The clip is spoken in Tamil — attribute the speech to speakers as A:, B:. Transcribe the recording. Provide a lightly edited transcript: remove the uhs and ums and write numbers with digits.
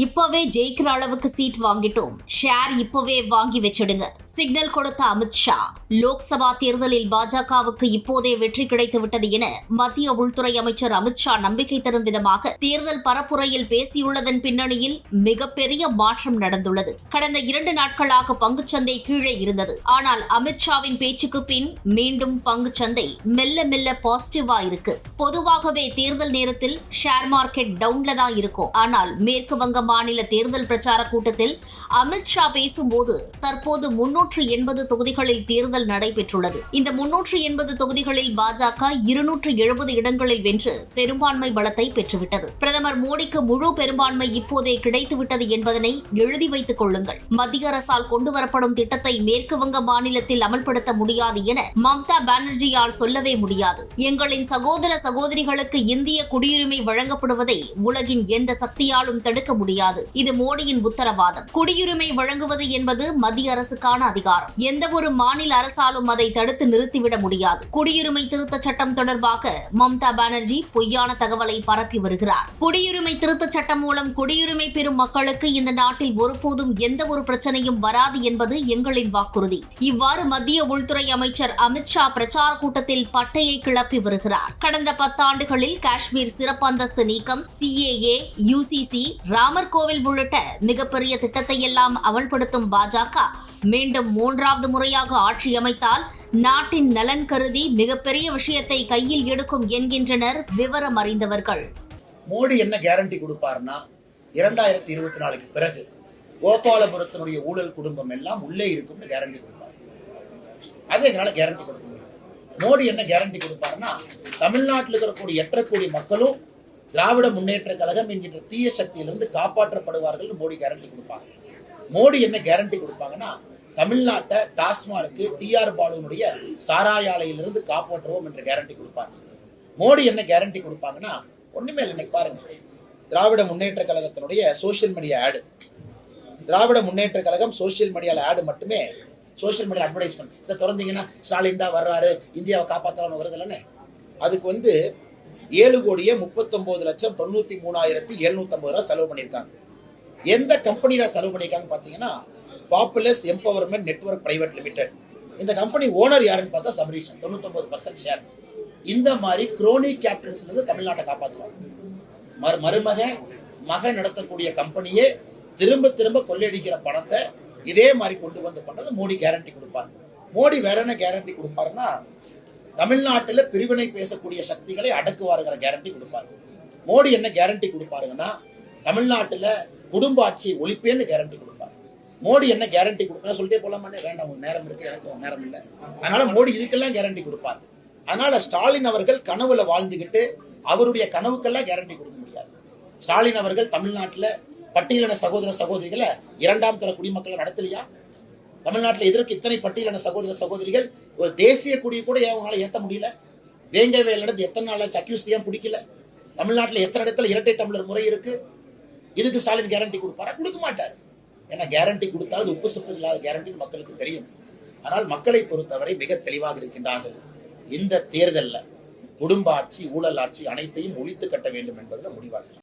A: இப்பவே ஜெயிக்கிற அளவுக்கு சீட் வாங்கிட்டோம், ஷேர் இப்பவே வாங்கி வச்சிடுங்க. சிக்னல் கொடுத்த அமித்ஷா. லோக்சபா தேர்தலில் பாஜகவுக்கு இப்போதே வெற்றி கிடைத்து விட்டது என மத்திய உள்துறை அமைச்சர் அமித்ஷா நம்பிக்கை தரும் விதமாக தேர்தல் பரப்புரையில் பேசியுள்ளதன் பின்னணியில் மிகப்பெரிய மாற்றம் நடந்துள்ளது. கடந்த 2 நாட்களாக பங்குச்சந்தை கீழே இருந்தது. ஆனால் அமித்ஷாவின் பேச்சுக்கு பின் மீண்டும் பங்குச்சந்தை மெல்ல மெல்ல பாசிட்டிவா இருக்கு. பொதுவாகவே தேர்தல் நேரத்தில் ஷேர் மார்க்கெட் டவுன்ல தான் இருக்கும். ஆனால் மேற்கு வங்க மாநில தேர்தல் பிரச்சார கூட்டத்தில் அமித்ஷா பேசும்போது தற்போது 380 தொகுதிகளில் தேர்தல் நடைபெற்றுள்ளது. இந்த 380 தொகுதிகளில் பாஜக 270 இடங்களில் வென்று பெரும்பான்மை பலத்தை பெற்றுவிட்டது. பிரதமர் மோடிக்கு முழு பெரும்பான்மை இப்போதே கிடைத்துவிட்டது என்பதனை எழுதி வைத்துக் கொள்ளுங்கள். மத்திய அரசால் கொண்டுவரப்படும் திட்டத்தை மேற்கு வங்க மாநிலத்தில் அமல்படுத்த முடியாது என மம்தா பானர்ஜியால் சொல்லவே முடியாது. எங்களின் சகோதர சகோதரிகளுக்கு இந்திய குடியுரிமை வழங்கப்படுவதை உலகின் எந்த சக்தியாலும் தடுக்க முடியாது. இது மோடியின் உத்தரவாதம். குடியுரிமை வழங்குவது என்பது மத்திய அரசுக்கான அதிகாரம். எந்த ஒரு மாநில அரசாலும் அதை தடுத்து நிறுத்திவிட முடியாது. குடியுரிமை திருத்த சட்டம் தொடர்பாக மம்தா பானர்ஜி பொய்யான தகவலை பரப்பி வருகிறார். குடியுரிமை திருத்த சட்டம் மூலம் குடியுரிமை பெறும் மக்களுக்கு இந்த நாட்டில் ஒருபோதும் எந்த ஒரு பிரச்சனையும் வராது என்பது எங்களின் வாக்குறுதி. இவ்வாறு மத்திய உள்துறை அமைச்சர் அமித்ஷா பிரச்சார கூட்டத்தில் பட்டையை கிளப்பி வருகிறார். கடந்த 10 ஆண்டுகளில் காஷ்மீர் சிறப்பு அந்தஸ்து நீக்கம், CAA, UCC, ராமர் கோவில் உள்ளிட்ட மிகப்பெரிய திட்டத்தை எல்லாம் அமல்படுத்தும் பாஜக மீண்டும் 3வது முறையாக ஆட்சி அமைத்தால் நாட்டின் நலன் கருதி மிகப்பெரிய விஷயத்தை கையில் எடுக்கும் என்கின்றனர் விவரம் அறிந்தவர்கள்.
B: மோடி என்ன கேரண்டி கொடுப்பார்னா 2024க்கு பிறகு கோபாலபுரத்தினுடைய ஊழல் குடும்பம் எல்லாம் உள்ளே இருக்கும்னு கேரண்டி கொடுப்பார். அதை எங்களால கேரண்டி கொடுக்க முடியும். மோடி என்ன கேரண்டி கொடுப்பார்னா தமிழ்நாட்டில் இருக்கக்கூடிய 8 கோடி மக்களும் திராவிட முன்னேற்ற கழகம் என்கின்ற தீய சக்தியிலிருந்து காப்பாற்றப்படுவார்கள். மோடி கேரண்டி கொடுப்பாங்க. மோடி என்ன கேரண்டி கொடுப்பாங்கன்னா தமிழ்நாட்டை டாஸ்மார்க்கு TR பாலுனுடைய சாராய ஆலையிலிருந்து காப்பாற்றுவோம் என்ற கேரண்டி கொடுப்பாங்க. மோடி என்ன கேரண்டி கொடுப்பாங்கன்னா ஒண்ணுமே இல்லை. இன்னைக்கு பாருங்க, திராவிட முன்னேற்ற கழகத்தினுடைய சோசியல் மீடியா ஆடு, திராவிட முன்னேற்ற கழகம் சோசியல் மீடியால ஆடு மட்டுமே, சோசியல் மீடியா அட்வர்டைஸ்மெண்ட் இதை திறந்தீங்கன்னா ஸ்டாலின் தான் வர்றாரு, இந்தியாவை காப்பாற்றலாம் வருது இல்லைன்னு. அதுக்கு 7,39,93,750 ரூபாய் செலவு பண்ணியிருக்காங்க. எந்த கம்பெனியில செலவு பண்ணியிருக்காங்க பார்த்தீங்கன்னா populous empowerment network private limited. இந்த கம்பெனி ஓனர் யாருன்னு பார்த்தா சபரீஷன், 99% ஷேர். இந்த மாதிரி குரோனி கேபிட்டல்ஸ்ல இருந்து தமிழ்நாட்டை காப்பாற்றுவாங்க. மகன் நடத்தக்கூடிய கம்பெனியே திரும்ப திரும்ப கொள்ளையடிக்கிற பணத்தை இதே மாதிரி கொண்டு வந்து பண்றது மோடி கேரண்டி கொடுப்பாரு. மோடி வேற என்ன கேரண்டி கொடுப்பாருன்னா தமிழ்நாட்டில் பிரிவினை பேசக்கூடிய சக்திகளை அடக்குவாருங்கிற கேரண்டி கொடுப்பாரு. மோடி என்ன கேரண்டி கொடுப்பாருங்கன்னா தமிழ்நாட்டில் குடும்ப ஆட்சியை ஒழிப்பேன்னு கேரண்டி கொடுப்பாரு. மோடி என்ன கேரண்டி கொடுப்பாரு சொல்லிட்டே போலாமானே, வேண்டாம், நேரம் இருக்கு, எனக்கு நேரம் இல்லை. அதனால மோடி இதுக்கெல்லாம் கேரண்டி கொடுப்பார். அதனால ஸ்டாலின் அவர்கள் கனவுல வாழ்ந்துகிட்டு அவருடைய கனவுக்கெல்லாம் கேரண்டி கொடுக்க முடியாது. ஸ்டாலின் அவர்கள் தமிழ்நாட்டில் பட்டியலின சகோதர சகோதரிகளை 2ஆம் தர குடிமக்களை நடத்தலையா? தமிழ்நாட்டில் எதற்கு இத்தனை பட்டியலான சகோதர சகோதரிகள்? ஒரு தேசிய கொடியை கூட அவங்களால ஏற்ற முடியல. வேங்கவேல் நடந்து எத்தனை நாள் அக்யூஸ்ட் ஏன் பிடிக்கல? தமிழ்நாட்டில் எத்தனை இடத்துல இரட்டை டம்ளர் முறை இருக்கு? இதுக்கு ஸ்டாலின் கேரண்டி கொடுப்பாரா? கொடுக்க மாட்டார். ஏன்னா கேரண்டி கொடுத்தாலும் உப்பு சப்பு இல்லாத கேரண்டின்னு மக்களுக்கு தெரியும். ஆனால் மக்களை பொறுத்தவரை மிக தெளிவாக இருக்கின்றார்கள். இந்த தேர்தலில் குடும்ப ஆட்சி, ஊழல் ஆட்சி அனைத்தையும் ஒழித்து கட்ட வேண்டும் என்பதில் முடிவார்கள்.